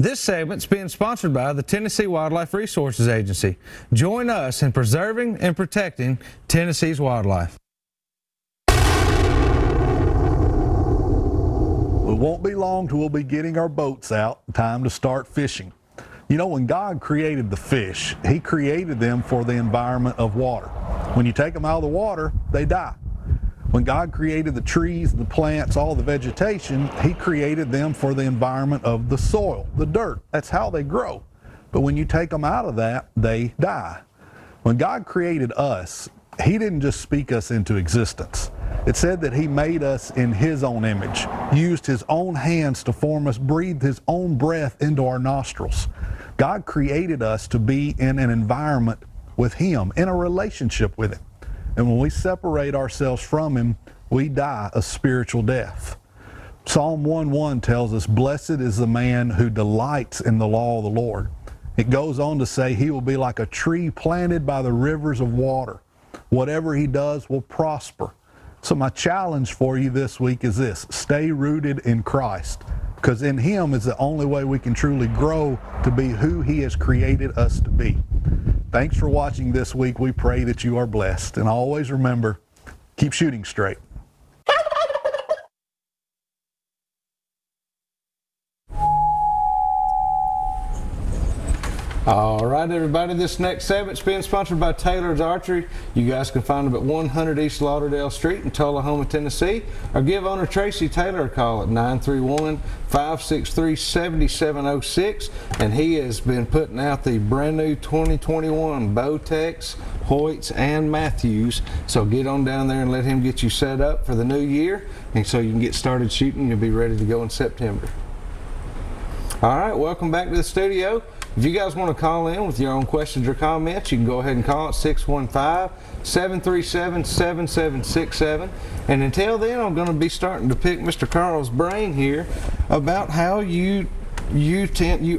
This segment's being sponsored by the Tennessee Wildlife Resources Agency. Join us in preserving and protecting Tennessee's wildlife. It won't be long till we'll be getting our boats out. Time to start fishing. You know, when God created the fish, He created them for the environment of water. When you take them out of the water, they die. When God created the trees, the plants, all the vegetation, He created them for the environment of the soil, the dirt. That's how they grow. But when you take them out of that, they die. When God created us, He didn't just speak us into existence. It said that He made us in His own image, used His own hands to form us, breathed His own breath into our nostrils. God created us to be in an environment with Him, in a relationship with Him. And when we separate ourselves from Him, we die a spiritual death. Psalm 1:1 tells us, "Blessed is the man who delights in the law of the Lord." It goes on to say he will be like a tree planted by the rivers of water. Whatever he does will prosper. So my challenge for you this week is this: stay rooted in Christ, because in Him is the only way we can truly grow to be who He has created us to be. Thanks for watching this week. We pray that you are blessed. And always remember, keep shooting straight. All right, everybody, this next segment's being sponsored by Taylor's Archery. You guys can find them at 100 East Lauderdale Street in Tullahoma, Tennessee, or give owner Tracy Taylor a call at 931-563-7706. And he has been putting out the brand new 2021 Bowtex, Hoyts, and Matthews. So get on down there and let him get you set up for the new year, and so you can get started shooting. You'll be ready to go in September. All right, welcome back to the studio. If you guys want to call in with your own questions or comments, you can go ahead and call at 615-737-7767. And until then, I'm going to be starting to pick Mr. Carl's brain here about how you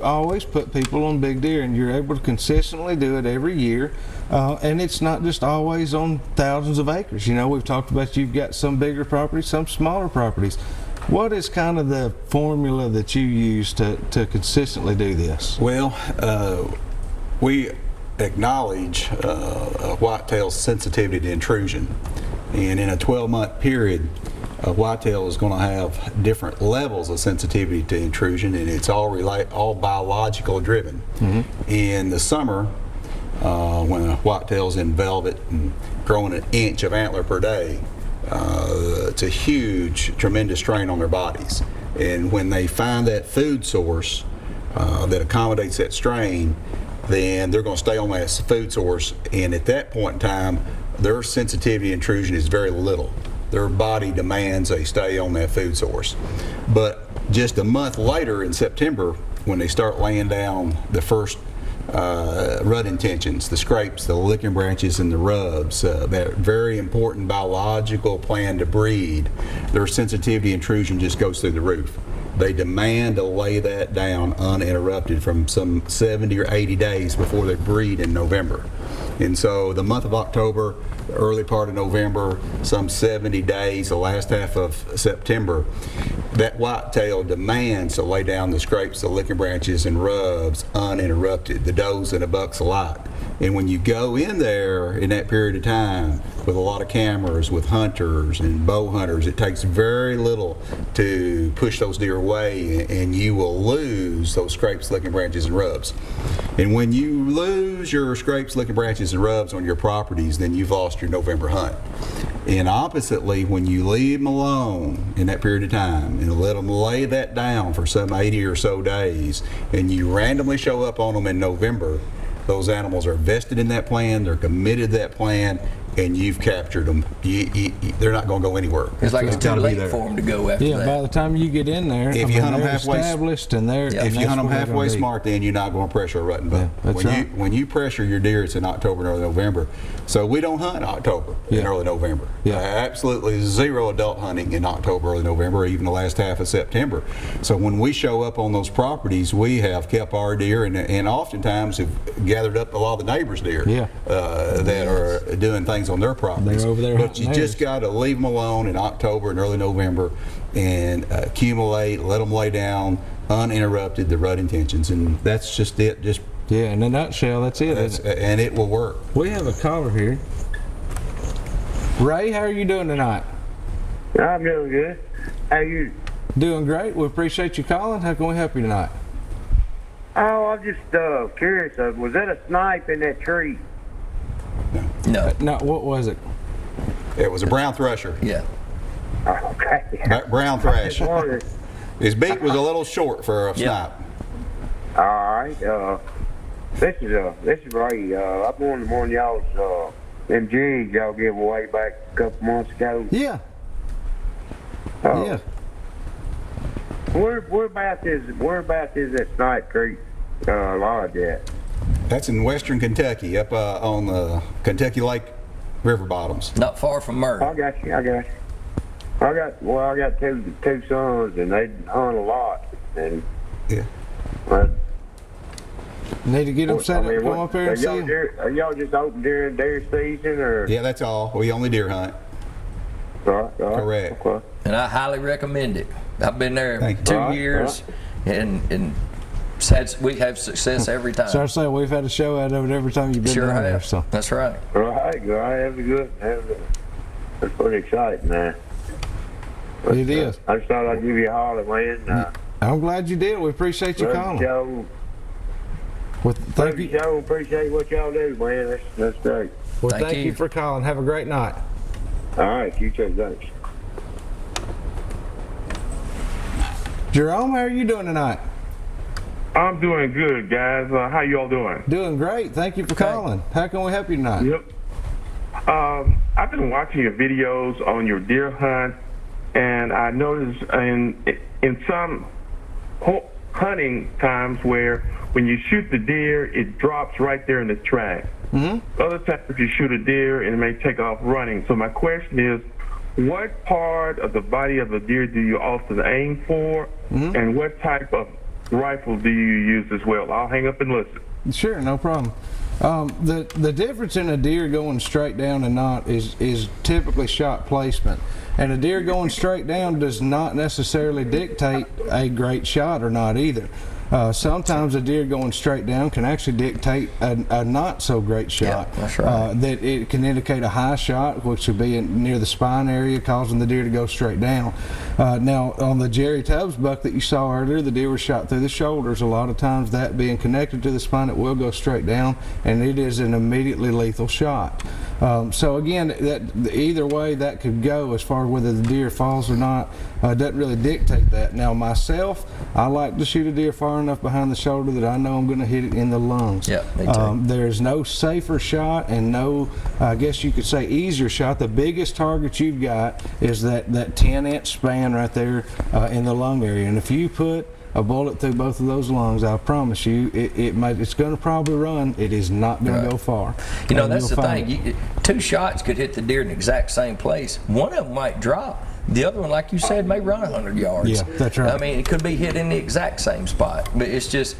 always put people on big deer, and you're able to consistently do it every year. And it's not just always on thousands of acres. You know, we've talked about you've got some bigger properties, some smaller properties. What is kind of the formula that you use to consistently do this? Well, we acknowledge whitetail's sensitivity to intrusion. And in a 12-month period, a whitetail is going to have different levels of sensitivity to intrusion, and it's all biological driven. Mm-hmm. In the summer, when a whitetail's in velvet and growing an inch of antler per day, it's a huge, tremendous strain on their bodies. And when they find that food source that accommodates that strain, then they're going to stay on that food source. And at that point in time, their sensitivity to intrusion is very little. Their body demands they stay on that food source. But just a month later in September, when they start laying down the first rut intentions, the scrapes, the licking branches, and the rubs, that very important biological plan to breed, their sensitivity intrusion just goes through the roof. They demand to lay that down uninterrupted from some 70 or 80 days before they breed in November. And so the month of October, early part of November, some 70 days, the last half of September, that whitetail demands to lay down the scrapes, the licking branches, and rubs uninterrupted, the does and the bucks alike. And when you go in there in that period of time with a lot of cameras, with hunters and bow hunters, it takes very little to push those deer away, and you will lose those scrapes, licking branches, and rubs. And when you lose your scrapes, licking branches, and rubs on your properties, then you've lost your November hunt. And oppositely, when you leave them alone in that period of time and let them lay that down for some 80 or so days, and you randomly show up on them in November, those animals are vested in that plan, they're committed to that plan, and you've captured them. They're not going to go anywhere. It's like it's too late for them to go after that. Yeah, by the time you get in there, if you hunt them halfway established, and they're if you hunt them halfway smart, then you're not going to pressure a rutting buck. When you pressure your deer, it's in October and early November. So we don't hunt in October and early November. Absolutely zero adult hunting in October, early November, or even the last half of September. So when we show up on those properties, we have kept our deer, and oftentimes have gathered up a lot of the neighbors' deer that are doing things on their properties. They're over there. But you just got to leave them alone in October and early November, and accumulate, let them lay down uninterrupted the rut intentions, and that's just it. Just Yeah, in a nutshell, that's it. and it will work. We have a caller here. Ray, how are you doing tonight? I'm doing good. How you? Doing great. We appreciate you calling. How can we help you tonight? Oh, I'm just curious. Was that a snipe in that tree? No. No, what was it? It was a brown thresher. Yeah. Oh, okay. Brown thrash. Just wondered. His beak was a little short for a snipe. All right. This is Ray. I'm on one of y'all's them jigs y'all gave away back a couple months ago. Yeah. Oh. Yeah. Whereabouts is that Snipe Creek lodge at? That's in western Kentucky, up on the Kentucky Lake river bottoms. Not far from Murray. I got you. I got two sons, and they hunt a lot, and Yeah. Need to get them set up, come up here and see 'em. Are y'all just open during deer season, or? Yeah, that's all. We only deer hunt. Right. Correct. Okay. And I highly recommend it. I've been there Thank you. 2 years, and we have success every time. So I say we've had a show out of it every time you've been Sure down there. have. So That's right. Right, have a good. That's pretty exciting, man. it is. I just thought I'd give you a holler, man. I'm glad you did. We appreciate you Love calling. the show. Well, thank you. Show. Appreciate what y'all do, man. That's great. Well, Thank thank you you for calling. Have a great night. All right, you too. Thanks. Jerome, how are you doing tonight? I'm doing good, guys. How you all doing? Doing great. Thank you for calling. How can we help you tonight? Yep. I've been watching your videos on your deer hunt, and I noticed in some hunting times where when you shoot the deer, it drops right there in the track. Mm-hmm. Other times you shoot a deer, it may take off running. So my question is, what part of the body of the deer do you often aim for, and what type of rifle do you use as well? I'll hang up and listen. Sure, no problem. The difference in a deer going straight down and not is typically shot placement. And a deer going straight down does not necessarily dictate a great shot or not either. Sometimes a deer going straight down can actually dictate a not so great shot. Yeah, that's right. That it can indicate a high shot, which would be near the spine area, causing the deer to go straight down. Now, on the Jerry Tubbs buck that you saw earlier, the deer was shot through the shoulders. A lot of times, that being connected to the spine, it will go straight down, and it is an immediately lethal shot. So again, either way that could go as far as whether the deer falls or not. Doesn't really dictate that. Now myself, I like to shoot a deer far enough behind the shoulder that I know I'm going to hit it in the lungs. Yeah, me too. There's no safer shot and no, I guess you could say, easier shot. The biggest target you've got is that 10-inch span right there in the lung area, and if you put a bullet through both of those lungs, I promise you, it's going to probably run. It is not going to go far. You know, that's the thing. Two shots could hit the deer in the exact same place. One of them might drop. The other one, like you said, may run 100 yards. Yeah, that's right. I mean, it could be hit in the exact same spot. But it's just,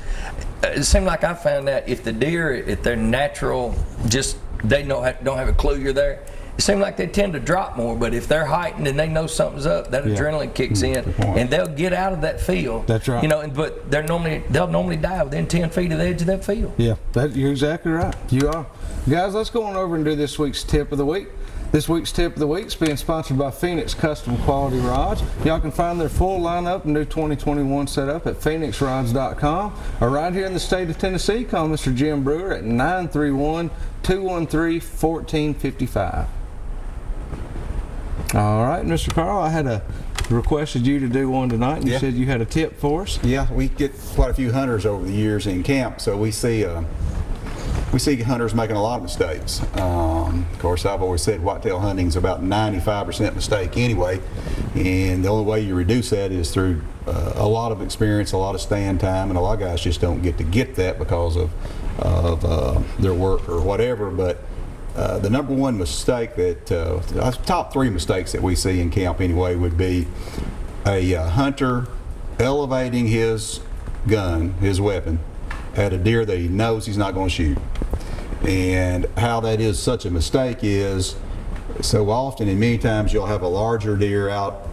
it seemed like I found that if the deer, if they're natural, just they don't have a clue you're there, it seems like they tend to drop more. But if they're heightened and they know something's up, that adrenaline kicks in, and they'll get out of that field. That's right. You know, but they'll normally die within 10 feet of the edge of that field. Yeah, you're exactly right. You are. Guys, let's go on over and do this week's tip of the week. This week's tip of the week is being sponsored by Phoenix Custom Quality Rods. Y'all can find their full lineup and new 2021 setup at phoenixrods.com, or right here in the state of Tennessee, call Mr. Jim Brewer at 931-213-1455. All right, Mr. Carl, I had requested you to do one tonight, and you said you had a tip for us. Yeah, we get quite a few hunters over the years in camp, so we see hunters making a lot of mistakes. Of course, I've always said whitetail hunting is about 95% mistake anyway, and the only way you reduce that is through a lot of experience, a lot of stand time, and a lot of guys just don't get that because of their work or whatever. But the number one mistake top three mistakes that we see in camp anyway would be a hunter elevating his gun, his weapon, at a deer that he knows he's not going to shoot. And how that is such a mistake is so often and many times you'll have a larger deer out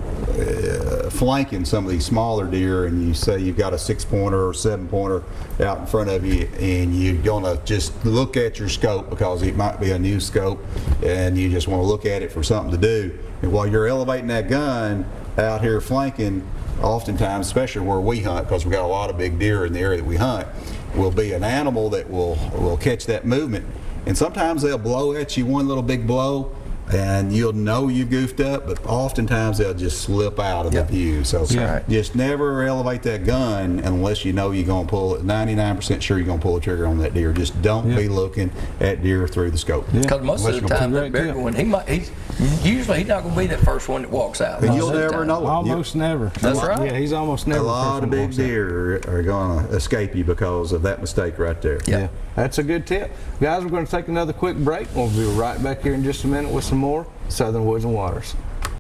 flanking some of these smaller deer, and you say you've got a 6-pointer or 7-pointer out in front of you, and you're gonna just look at your scope because it might be a new scope, and you just want to look at it for something to do. And while you're elevating that gun out here flanking, oftentimes, especially where we hunt, because we got a lot of big deer in the area that we hunt, will be an animal that will catch that movement, and sometimes they'll blow at you one little big blow, and you'll know you goofed up, but oftentimes they'll just slip out of the view. So just never elevate that gun unless you know you're going to pull it. 99% sure you're going to pull the trigger on that deer. Just don't be looking at deer through the scope. Because most of the time, that bigger one, he's usually not going to be that first one that walks out. And you'll never know it. Almost never. That's right. Yeah, he's almost never. A lot of big deer are going to escape you because of that mistake right there. Yeah, that's a good tip. Guys, we're going to take another quick break. We'll be right back here in just a minute with some more Southern Woods and Waters.